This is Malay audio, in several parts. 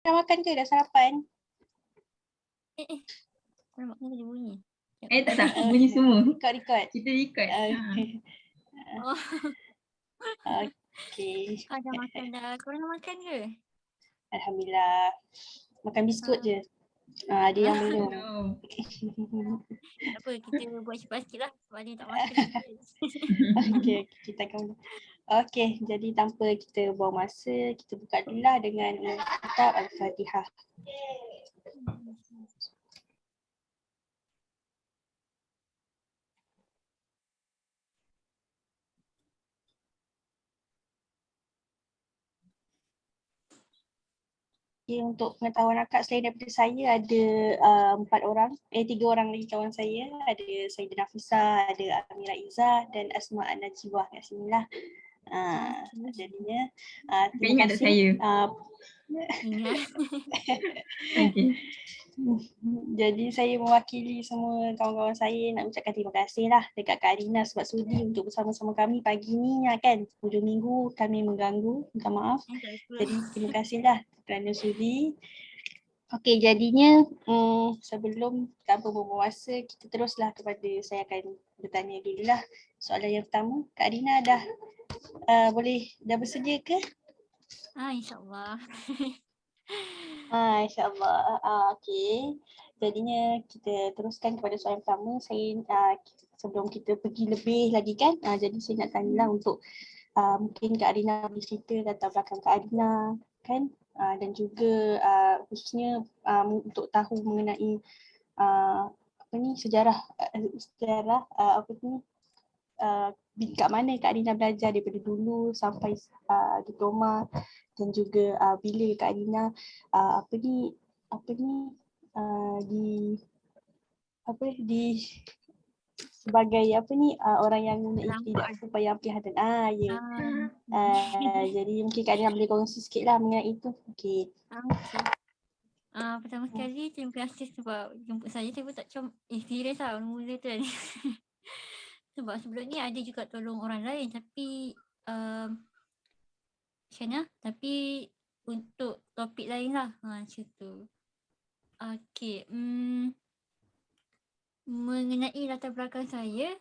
Dah makan ke? Dah sarapan? Nampak kan dia bunyi. Tak. Bunyi semua. Record. Kita record. Oh, Okay. dah makan dah. Korang dah makan ke? Alhamdulillah. Makan biskut je. Ada yang belum. Tak apa, kita buat cepat sikit lah sebab dia tak makan. Okay, kita akan. Okay, jadi tanpa kita buang masa, kita buka dulu lah dengan kitab Al-Fatihah. Okay, untuk pengetahuan akak selain daripada saya ada 3 orang lagi kawan saya. Ada Sayyidina Nafisah, ada Amira Izzah dan Asma An-Najibah kat sini lah. Jadinya terima ingat tak kasih. Ingat. Okay. Jadi saya mewakili semua kawan-kawan saya nak ucapkan terima kasih lah dekat Kak Arina sebab sudi untuk bersama-sama kami pagi ni kan. Hujung minggu kami mengganggu, minta maaf. Jadi terima kasihlah kerana sudi. Okey, jadinya sebelum tanpa membuang masa, kita teruslah kepada saya akan bertanya dululah. Soalan yang pertama, Kak Arina dah bersedia ke? InsyaAllah. InsyaAllah. Okey. Jadinya kita teruskan kepada soalan pertama. Saya sebelum kita pergi lebih lagi kan. Jadi saya nak tanyalah untuk mungkin Kak Arina boleh cerita latar belakang Kak Arina kan. Dan juga khususnya untuk tahu mengenai sejarah kat mana Kak Arina belajar daripada dulu sampai diploma dan juga bila Kak Arina di sebagai orang yang mempunyai tidak upaya pelihatan. Jadi mungkin Kak Arina boleh kongsi sikitlah mengenai itu. Okey. Pertama sekali terima kasih sebab jemput saya. Saya pun tak serius lah mula tu kan. Sebab sebelum ni ada juga tolong orang lain tapi macam mana? Tapi untuk topik lain lah. Macam tu. Okey. Mengenai latar belakang saya,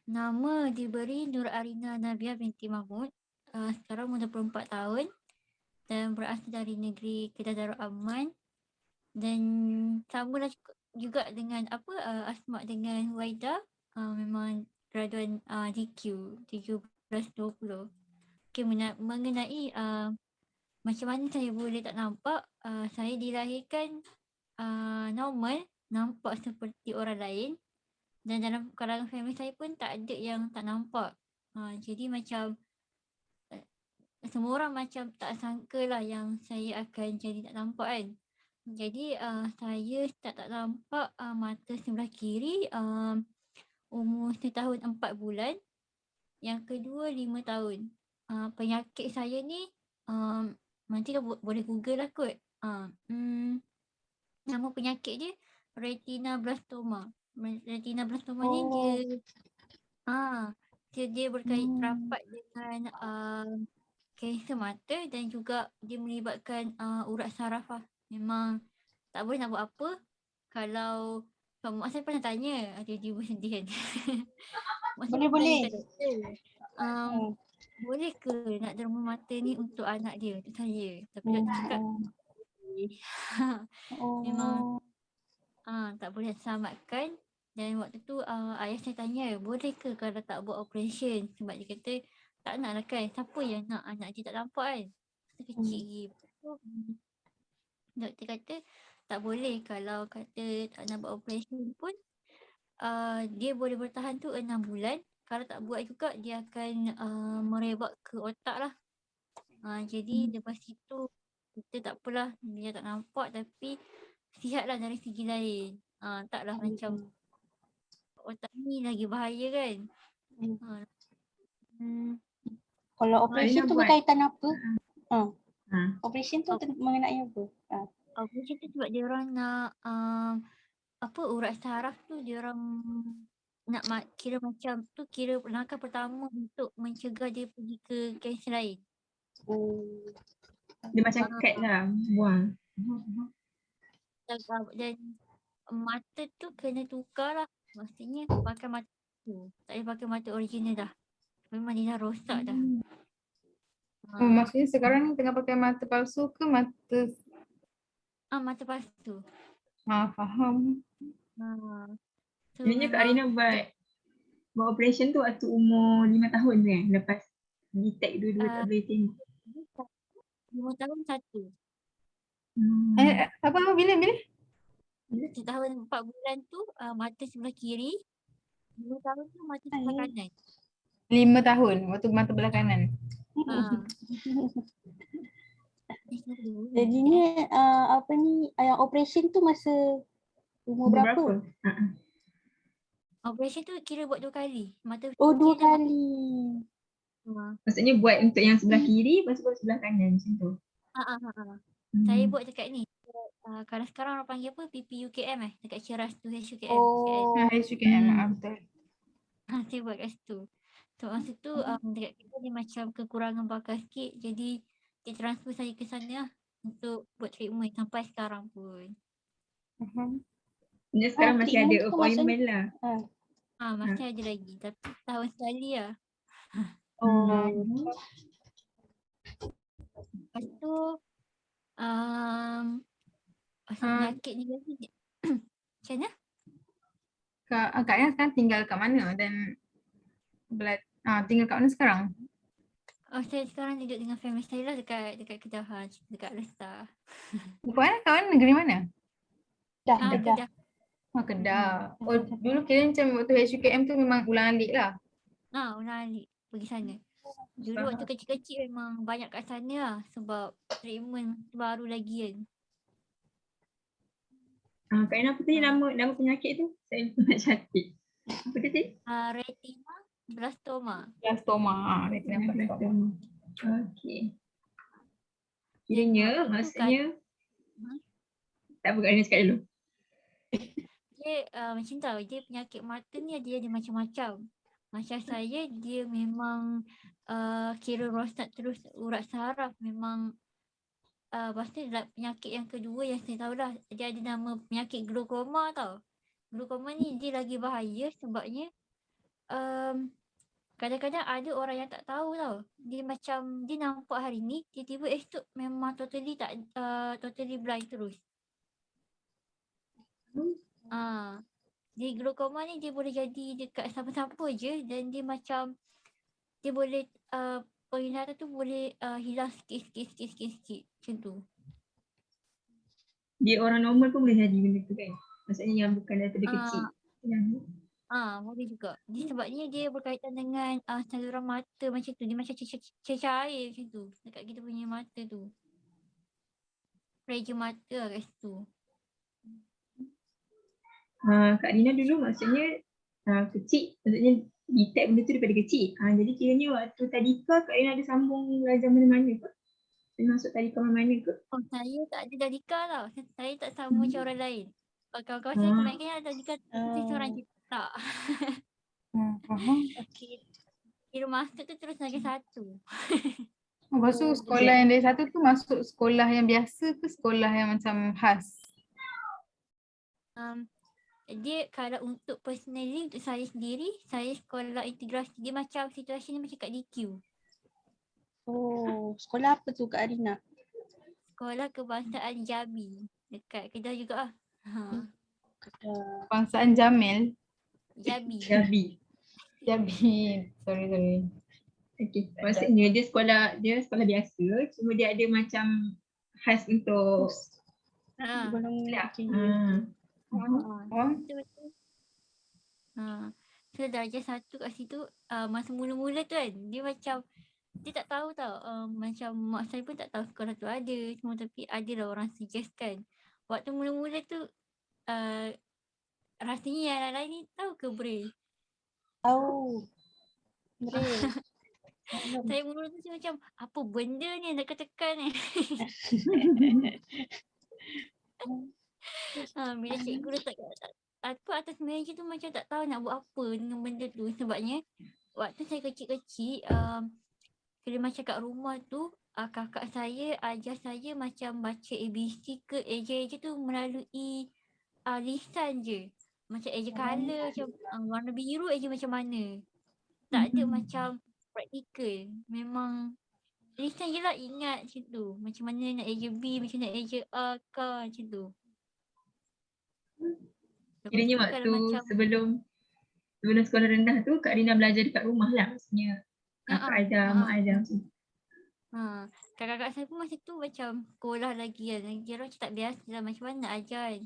nama diberi Nur Arina Nabiah binti Mahmud. Sekarang umur 24 tahun dan berasal dari negeri Kedah Darul Aman. Dan sama juga dengan Asma dengan Waida, memang graduan DQ 1320. Okay, mengenai macam mana saya boleh tak nampak, saya dilahirkan normal, nampak seperti orang lain dan dalam kalangan family saya pun tak ada yang tak nampak. Jadi macam semua orang macam tak sangka lah yang saya akan jadi tak nampak kan. Jadi saya tak nampak mata sebelah kiri umur 1 tahun 4 bulan. Yang kedua 5 tahun. Penyakit saya ni nanti boleh google lah kot. Nama penyakit dia retinoblastoma. Retinoblastoma ni dia berkait rapat dengan kanser mata dan juga dia melibatkan urat saraf lah. Memang tak boleh nak buat apa. Kalau mak saya pernah tanya, dia bersedih kan. Boleh. Boleh ke nak derma mata ni untuk anak dia, untuk saya. Tapi doktor cakap memang tak boleh selamatkan. Dan waktu tu ayah saya tanya, boleh ke kalau tak buat operation? Sebab dia kata tak nak lah kan. Siapa yang nak anak dia tak nampak kan? Masa kecil lagi. Doktor kata tak boleh. Kalau kata tak nak buat operation pun dia boleh bertahan tu 6 bulan. Kalau tak buat juga dia akan merebak ke otak lah. Jadi lepas itu kita tak apalah, dia tak nampak tapi sihat lah dari segi lain. Taklah macam otak ni lagi bahaya kan. Kalau operation tu berkaitan apa? Operation tu mengenai apa? Operation tu sebab dia orang nak urat saraf tu dia orang nak kira macam tu, kira langkah pertama untuk mencegah dia pergi ke kanser lain. Dia macam cat lah, buang. Dan mata tu kena tukar lah. Maksudnya pakai mata tu. Tak boleh pakai mata original dah. Memang dia dah rosak dah. Oh, maksudnya sekarang ni tengah pakai mata palsu ke mata Mata palsu. faham. So Sebenarnya Kak memang Arina buat operation tu waktu umur 5 tahun tu kan? Lepas detect dua-dua tak boleh tengok. 5 tahun satu. Apa bila? 1 tahun 4 bulan tu mata sebelah kiri. 5 tahun tu mata sebelah kanan. 5 tahun waktu mata belah kanan. Jadinya apa ni, yang operation tu masa umur berapa? Operation tu kira buat 2 kali. Mata Oh, 2 kiri dan kali. Maksudnya buat untuk yang sebelah kiri, lepas tu buat sebelah kanan macam tu. Saya buat dekat ni. Kalau sekarang orang panggil apa? PPUKM dekat Ceras tu HUKM. Oh. HUKM, betul. Saya buat kat situ. So masa tu dekat kita dia macam kekurangan bakal sikit. Jadi dia transfer saya ke sana lah untuk buat treatment sampai sekarang pun. Dia sekarang masih ada treatment tu appointment lah. Masih ada lagi. Tapi tahun sekali lah. Lepas tu pasal penyakit ni lagi. Macam mana? Kak Aina sekarang tinggal kat mana dan tinggal kat mana sekarang? Saya sekarang duduk dengan family saya lah dekat Kedahan, dekat Lestar. Kat mana? Negeri mana? Kedah. Kedah. Oh, dulu kira macam waktu HUKM tu memang ulang-alik lah. Ulang-alik pergi sana. Dulu waktu kecil-kecil memang banyak kat sana lah sebab treatment baru lagi kan. Kak Aina apa tadi nama penyakit tu? Saya nak catat. Apa tadi? Retina blastoma. Retina blastoma. Okey. Kiranya maksudnya tak apa, Kak Aina cakap dulu. Dia macam tahu dia penyakit mata ni dia ada macam-macam. Macam saya dia memang kira rosak terus urat saraf memang. Lepas tu penyakit yang kedua yang saya tahu lah, dia ada nama penyakit glaukoma tau. Glaukoma ni dia lagi bahaya sebabnya kadang-kadang ada orang yang tak tahu tau. Dia macam dia nampak hari ni, tiba-tiba esok memang totally blind terus. Di glaukoma ni dia boleh jadi dekat siapa-siapa je dan dia macam dia boleh penglihatan tu boleh hilang sikit macam tu. Dia orang normal pun boleh jadi benda tu kan? Maksudnya yang bukan daripada kecil. Boleh juga. Sebabnya dia berkaitan dengan saluran mata macam tu. Dia macam cecar air macam tu dekat kita punya mata tu. Pressure mata lah kat situ. Kak Dina dulu maksudnya kecil, maksudnya detect benda tu daripada kecil. Jadi kiranya waktu tadika Kak Dina ada sambung belajar mana-mana ke? Dia masuk tadika mana-mana ke? Saya tak ada tadika tau. Saya tak sama macam orang lain. Kawan-kawan saya kebanyakan ada tadika, saya seorang je tak. Okey. Kira masuk tu terus lagi satu. Lepas tu sekolah yang dari satu tu masuk sekolah yang biasa ke sekolah yang macam khas? Dia kalau untuk personally, untuk saya sendiri, saya sekolah integrasi. Dia macam situasi ni macam kat DQ. Oh, sekolah apa tu Kak Arina? Sekolah Kebangsaan Jambi. Dekat Kedah juga lah. Kebangsaan Jamil? Jambi. Sorry. Okay. Maksudnya dia sekolah biasa, cuma dia ada macam khas untuk Betul. So darjah 1 kat situ, masa mula-mula tu kan, dia macam dia tak tahu tau, macam mak saya pun tak tahu sekolah tu ada semua, tapi adalah orang suggest kan. Waktu mula-mula tu rasanya yang lain ni tahu ke Braille? Tahu. Saya mula-mula tu macam apa benda ni nak tekan ni. Bila cikgu letak atas meja tu macam tak tahu nak buat apa dengan benda tu, sebabnya waktu saya kecil-kecil Kira macam kat rumah tu kakak saya ajar saya macam baca ABC ke eja-eja tu melalui lisan je. Macam eja colour macam warna biru eja macam mana. Tak ada macam praktikal. Memang lisan je lah ingat macam tu. Macam mana nak eja B, macam nak eja A ke macam tu. Lepas Kiranya tu kalau waktu macam sebelum sekolah rendah tu Kak Rina belajar dekat rumah lah. Maksudnya kakak ajar, mak ajar macam tu. kakak-kakak saya pun masa tu macam sekolah lagi kan. Dia orang macam tak biasa lah macam mana nak ajar kan.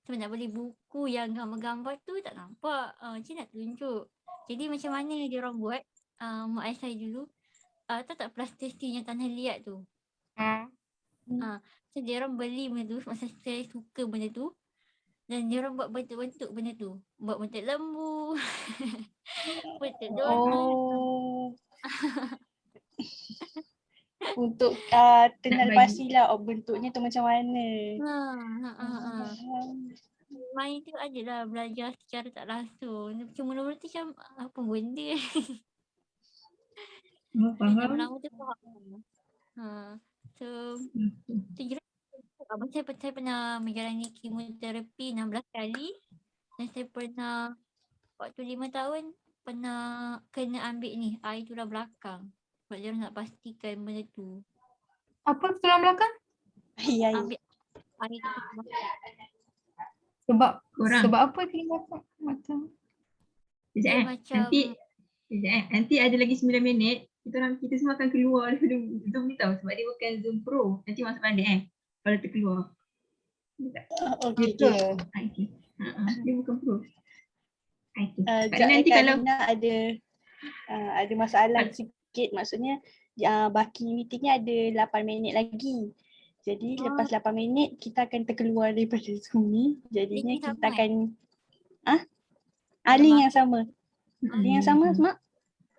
Sebab nak beli buku yang gambar-gambar tu tak nampak. Macam nak tunjuk. Jadi macam mana dia orang buat, mak ayah saya dulu, tahu tak plastistin yang tanah liat tu. So dia orang beli benda tu, masa saya suka benda tu. Dan dia orang buat bentuk-bentuk benda tu. Buat bentuk lembu, bentuk donut. Oh. Untuk kenal bagi. pastilah bentuknya tu macam mana. Main tu adalah belajar secara tak langsung. Cuma mula-mula tu macam apa benda. Yang lama tu faham. So saya pernah menjalani kemoterapi 16 kali. Dan saya pernah waktu 5 tahun pernah kena ambil ni air tulang belakang. Sebab dia orang nak pastikan benda tu. Apa tulang belakang? Ya. Ambil air tulang belakang. Sebab apa tulang belakang? Macam Macam Nanti ada lagi 9 minit. Kita semua akan keluar daripada Zoom ni tau. Sebab dia bukan Zoom Pro. Nanti masuk balik kalau terkeluar. Okay. Dia bukan Pro. Nanti kalau ada masalah sikit, maksudnya baki meetingnya ada 8 minit lagi. Jadi lepas 8 minit kita akan terkeluar daripada Zoom ni. Jadinya kita akan link yang sama. Link yang sama Mak?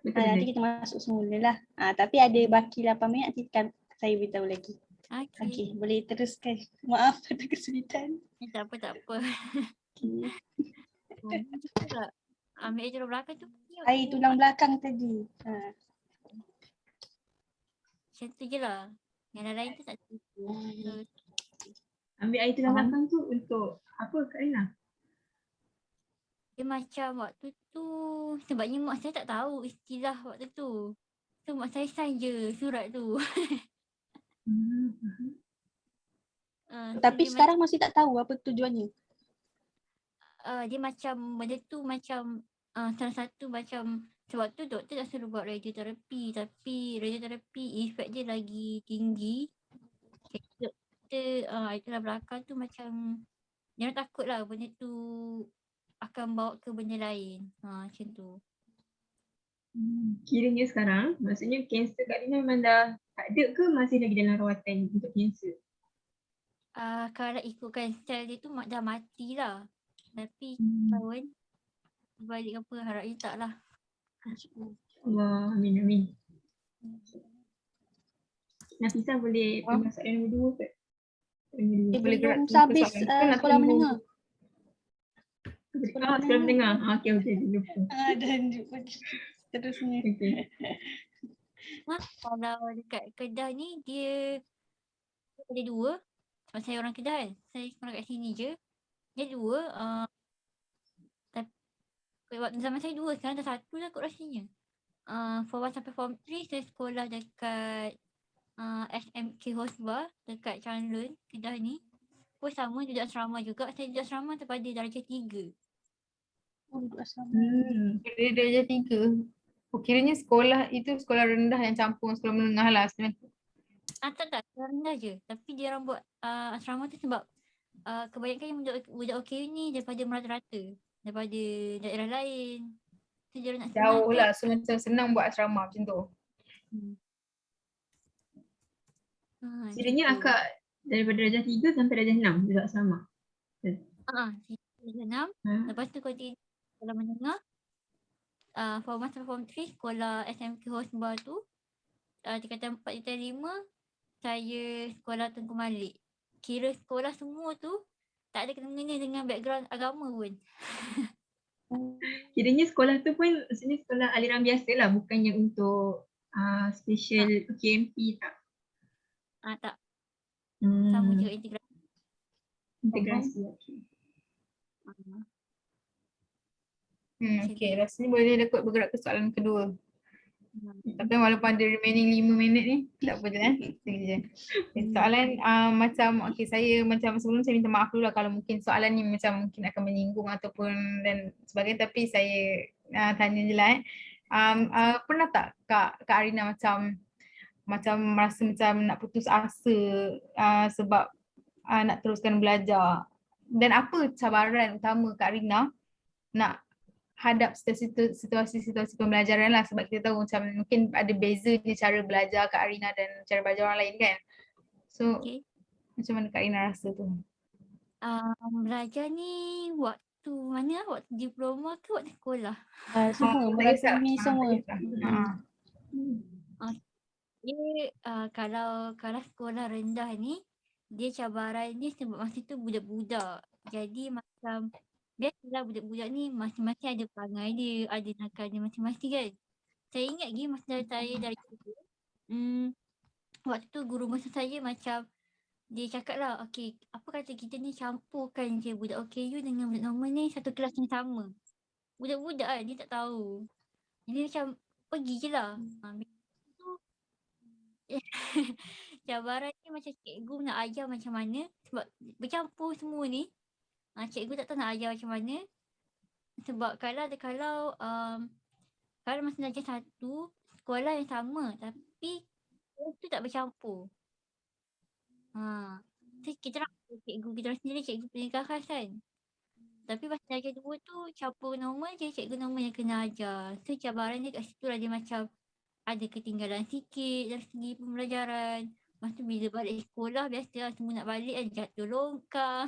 Nanti kita masuk semula lah. Tapi ada baki 8 minit, nanti saya beritahu lagi. Okay, boleh teruskan. Maaf ada kesulitan. Tak apa. Okay. Ambil air tulang belakang tu. Air tulang belakang tadi. Macam tu je lah. Yang lain tu tak tahu. Ambil air tulang belakang tu untuk apa Kak Rina? Dia macam waktu tu, sebabnya mak saya tak tahu istilah waktu tu. So mak saya sign je surat tu. Tapi sekarang masih tak tahu apa tujuannya. Dia macam benda tu macam salah satu macam sebab tu doktor dah suruh buat radioterapi, tapi radioterapi efek dia lagi tinggi. Doktor itulah belakang tu macam dia takut lah benda tu akan bawa ke benda lain. Macam tu. Kiranya sekarang, maksudnya kanser Kak Rina memang dah tak ada ke masih lagi dalam rawatan untuk kanser? Kalau ikutkan sel dia tu dah mati lah. Tapi tahun balik apa harapnya tak lah. Allah, amin. Nafisa boleh pergi soalan nombor 2 ke? Boleh belum habis sekolah menengah. Sekolah menengah. Okey, lupa. Dan seterusnya. Okay. Kalau dekat Kedah ni dia ada 2. Sebab saya orang Kedah kan. Saya sekolah kat sini je. Dia 2. Waktu zaman saya 2, sekarang dah 1 lah kot rasanya. Form 1 sampai Form 3 saya sekolah dekat SMK Hosba dekat Chanlun, Kedah ni. Pun sama duduk asrama juga. Saya duduk asrama pada darjah 3. Duduk asrama. Dia darjah 3. Kiranya sekolah itu sekolah rendah yang campur sekolah menengah lah sebenarnya. Tak, sekolah rendah je. Tapi dia orang buat asrama tu sebab kebanyakan yang budak OKU ni daripada merata-rata. Daripada daerah lain. So dia nak jauh lah, so macam senang buat asrama macam tu. Kiranya akak daripada darjah 3 sampai darjah 6 duduk asrama? Darjah 6. Lepas tu kalau sekolah menengah, Form 1 sampai Form 3 sekolah SMK Hosba tu. Tingkatan 4 tingkatan 5 saya sekolah Tengku Malik. Kira sekolah semua tu tak ada kena-mengena dengan background agama pun. Kiranya sekolah tu pun maksudnya sekolah aliran biasa lah, bukannya untuk special KMP tak? Tak. Sama Hmm, juga integrasi. integrasi. Okay. Okay, rasanya boleh dapat bergerak ke soalan kedua. Tapi walaupun ada remaining 5 minit ni, tak apa je sekejap. Okay, soalan macam, okay, saya macam sebelum saya minta maaf dulu lah kalau mungkin soalan ni macam mungkin akan menyinggung ataupun dan sebagainya, tapi saya tanya je lah pernah tak Kak Arina macam merasa macam nak putus asa sebab nak teruskan belajar, dan apa cabaran utama Kak Arina nak hadap situasi-situasi pembelajaran lah, sebab kita tahu macam mungkin ada beza je cara belajar Kak Arina dan cara belajar orang lain kan. So macam mana Kak Arina rasa tu? Belajar ni waktu mana? Waktu diploma ke waktu sekolah? Semua, merangkumi semua. Dia kalau sekolah rendah ni, dia cabaran dia sebab masa tu budak-budak. Jadi macam biasalah budak-budak ni masing-masing ada perangai dia, ada nakal dia masing-masing kan. Saya ingat lagi masa saya dari dulu, waktu tu guru masa saya macam dia cakap lah, okay, apa kata kita ni campurkan je budak OKU dengan budak normal ni satu kelas yang sama. Budak-budak kan, dia tak tahu. Jadi macam pergi je lah. Cabaran ni macam cikgu nak ajar macam mana sebab bercampur semua ni. Cikgu tak tahu nak ajar macam mana. Sebab kalau masa belajar satu sekolah yang sama tapi tu tak bercampur. So kita orang cikgu kita orang sendiri, cikgu pendidikan khas kan. Tapi masa belajar dua tu campur normal je, cikgu normal yang kena ajar. So cabaran dia kat situ lah, dia macam ada ketinggalan sikit dari segi pembelajaran. Lepas tu bila balik sekolah biasalah semua nak balik kan, jatuh longkang.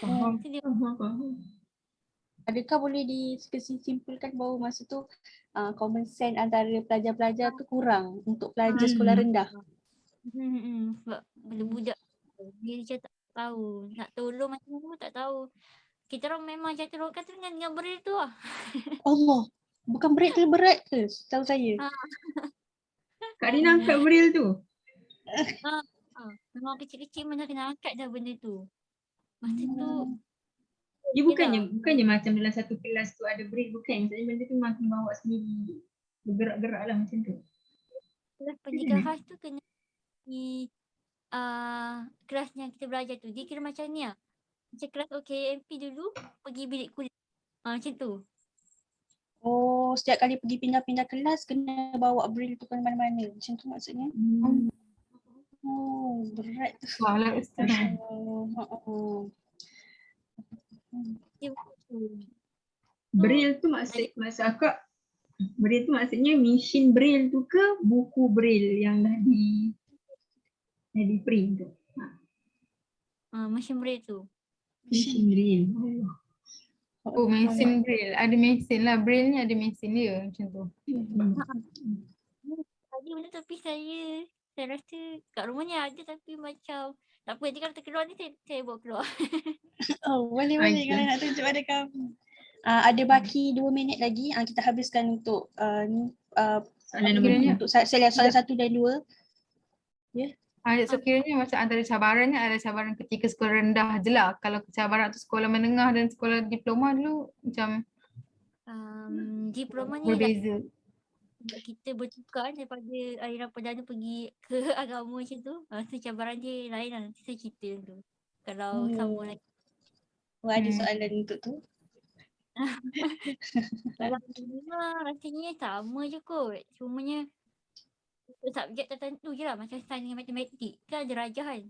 Faham. Adakah boleh disimpulkan bahawa masa tu common sense antara pelajar-pelajar tu kurang untuk pelajar sekolah rendah? Sebab budak-budak dia macam tak tahu, nak tolong macam mana pun tak tahu. Kita orang memang jatuh longkang tu dengan braille tu lah. Allah, bukan berat ke? Tahu saya. Kak Rina angkat braille tu? Memang kecil-kecil mana kena angkat dah benda tu. Masa tu dia bukannya macam dalam satu kelas tu ada braille, bukan. Maksudnya benda tu memang kena bawa sendiri, bergerak-gerak lah macam tu. Kelas pendidikan khas tu kena di kelas yang kita belajar tu, dia kira macam ni lah. Macam kelas OKMP dulu pergi bilik kuliah. Macam tu. Oh, setiap kali pergi pindah-pindah kelas kena bawa braille tu ke mana-mana. Macam tu maksudnya? Oh, berat tu. Soalan Ustaz. Braille tu maksud akak, braille tu maksudnya mesin braille tu ke buku braille yang dah di print tu? Mesin braille tu. Mesin braille. Oh, mesin braille. Ada mesin lah. Braille ni ada mesin dia macam tu. Tadi benda tapi saya rasa kat rumah ni ada tapi macam tak apa, nanti kalau terkeluar ni saya bawa keluar. Oh, boleh kalau nak tunjuk pada kami. Ada baki 2 minit lagi. Kita habiskan untuk soalan nombor 2. Untuk soalan 1 dan 2. Ya. So kiranya macam antara cabarannya ada cabaran ketika sekolah rendah je lah. Kalau cabaran tu sekolah menengah dan sekolah diploma dulu macam diploma ni berbeza. Kita bertukar daripada aliran perdana pergi ke agama macam tu. So cabaran dia lain lah, nanti saya cerita tu. Kalau sambung lagi. Ada soalan untuk tu? Kalau diploma rasanya sama je kot. Cumanya subjek tertentu je lah, macam sains dengan matematik kan ada rajah kan.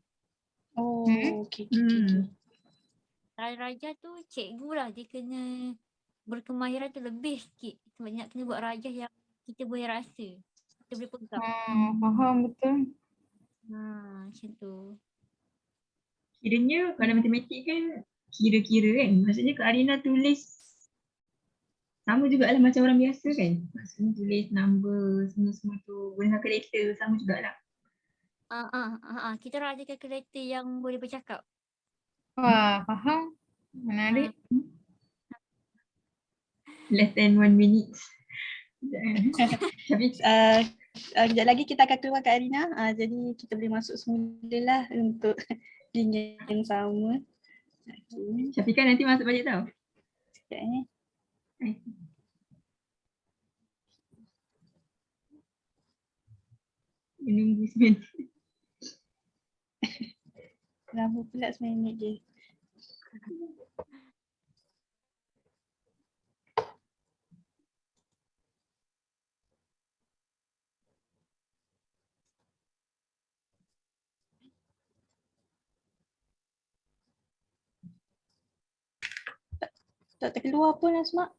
Oh, okay. Rajah tu cikgu lah, dia kena berkemahiran tu lebih sikit sebab nak kena buat rajah yang kita boleh rasa, kita boleh pegang. Faham betul. Macam tu. Kiranya kalau matematik kan kira-kira kan, maksudnya Kak Arina tulis sama jugalah macam orang biasa kan? Maksudnya tulis number semua tu, guna kalkulator sama jugalah. Kita orang ada kalkulator yang boleh bercakap. Wah, faham. Menarik. Less than 1 minute. Tapi Kejap lagi kita akan keluar Kak Arina. Jadi kita boleh masuk semula lah untuk link yang sama. Okay. Syafiqah nanti masuk balik tau. Sekejap ni. Menunggu sebentar. Lama pula 9 minit je. Tak terkeluar pun Asma.